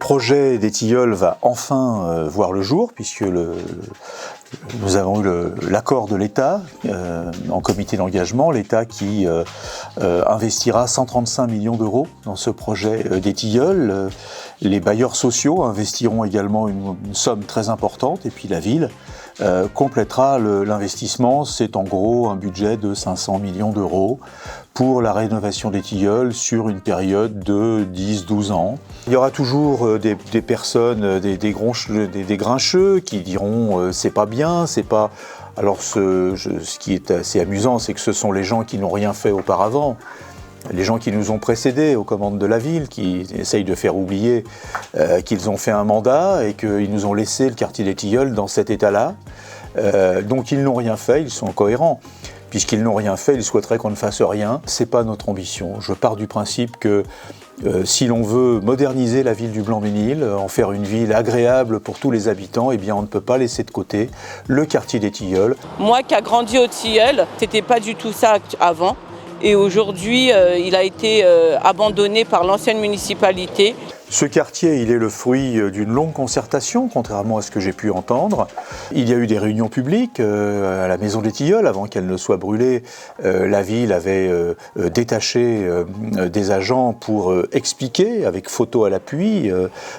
projet des Tilleuls va enfin voir le jour, puisque nous avons eu l'accord de l'État en comité d'engagement, l'État qui investira 135 millions d'euros dans ce projet des Tilleuls. Les bailleurs sociaux investiront également une somme très importante, et puis la ville complétera l'investissement. C'est en gros un budget de 500 millions d'euros pour la rénovation des Tilleuls sur une période de 10-12 ans. Il y aura toujours des personnes, des grincheux qui diront c'est pas bien, c'est pas... Alors ce qui est assez amusant, c'est que ce sont les gens qui n'ont rien fait auparavant, les gens qui nous ont précédés aux commandes de la ville, qui essayent de faire oublier qu'ils ont fait un mandat et qu'ils nous ont laissé le quartier des Tilleuls dans cet état-là. Donc ils n'ont rien fait, ils sont cohérents. Puisqu'ils n'ont rien fait, ils souhaiteraient qu'on ne fasse rien. C'est pas notre ambition. Je pars du principe que si l'on veut moderniser la ville du Blanc-Mesnil, en faire une ville agréable pour tous les habitants, eh bien on ne peut pas laisser de côté le quartier des Tilleuls. Moi qui ai grandi aux Tilleuls, c'était pas du tout ça avant. Et aujourd'hui, il a été abandonné par l'ancienne municipalité. Ce quartier, il est le fruit d'une longue concertation, contrairement à ce que j'ai pu entendre. Il y a eu des réunions publiques à la Maison des Tilleuls. Avant qu'elle ne soit brûlée, la ville avait détaché des agents pour expliquer, avec photos à l'appui,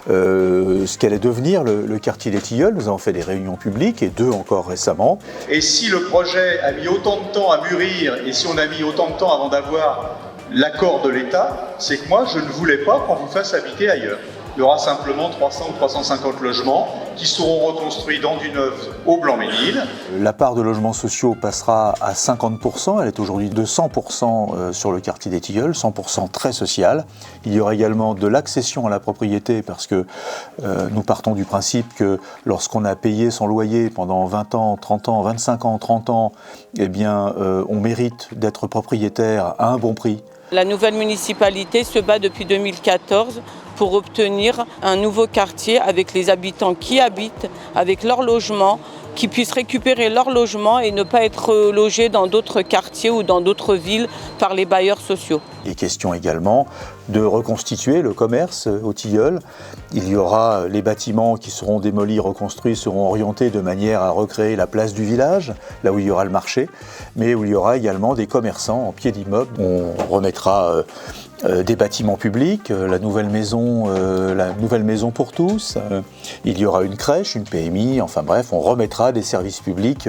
ce qu'allait devenir le quartier des Tilleuls. Nous avons fait des réunions publiques, et 2 encore récemment. Et si le projet a mis autant de temps à mûrir, et si on a mis autant de temps avant d'avoir l'accord de l'État, c'est que moi je ne voulais pas qu'on vous fasse habiter ailleurs. Il y aura simplement 300 ou 350 logements qui seront reconstruits dans du neuf au Blanc-Mesnil. La part de logements sociaux passera à 50%, elle est aujourd'hui de 100% sur le quartier des Tilleuls, 100% très social. Il y aura également de l'accession à la propriété, parce que nous partons du principe que lorsqu'on a payé son loyer pendant 20 ans, 30 ans, 25 ans, 30 ans, eh bien on mérite d'être propriétaire à un bon prix. La nouvelle municipalité se bat depuis 2014 pour obtenir un nouveau quartier avec les habitants qui habitent, avec leur logement, qui puissent récupérer leur logement et ne pas être logés dans d'autres quartiers ou dans d'autres villes par les bailleurs sociaux. Il est question également de reconstituer le commerce aux Tilleuls. Il y aura les bâtiments qui seront démolis, reconstruits, seront orientés de manière à recréer la place du village, là où il y aura le marché, mais où il y aura également des commerçants en pied d'immeuble. On remettra des bâtiments publics, la nouvelle maison pour tous, il y aura une crèche, une PMI, enfin bref, on remettra des services publics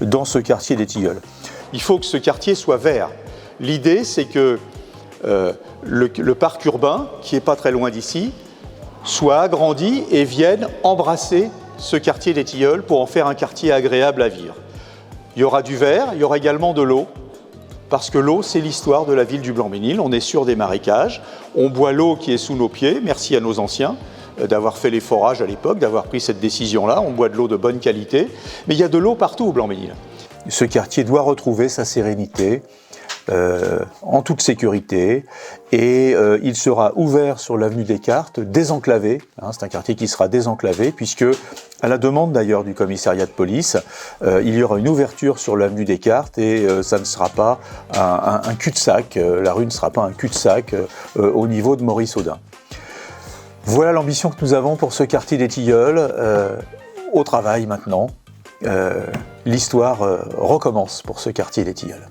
dans ce quartier des Tilleuls. Il faut que ce quartier soit vert. L'idée, c'est que le parc urbain, qui n'est pas très loin d'ici, soit agrandi et vienne embrasser ce quartier des Tilleuls pour en faire un quartier agréable à vivre. Il y aura du vert, il y aura également de l'eau, parce que l'eau, c'est l'histoire de la ville du Blanc-Mesnil. On est sur des marécages, on boit l'eau qui est sous nos pieds, merci à nos anciens d'avoir fait les forages à l'époque, d'avoir pris cette décision-là. On boit de l'eau de bonne qualité, mais il y a de l'eau partout au Blanc-Mesnil. Ce quartier doit retrouver sa sérénité, en toute sécurité, et il sera ouvert sur l'avenue Descartes, désenclavé. C'est un quartier qui sera désenclavé, puisque, à la demande d'ailleurs du commissariat de police, il y aura une ouverture sur l'avenue Descartes, et ça ne sera pas un cul-de-sac, la rue ne sera pas un cul-de-sac au niveau de Maurice-Audin. Voilà l'ambition que nous avons pour ce quartier des Tilleuls. Au travail maintenant, l'histoire recommence pour ce quartier des Tilleuls.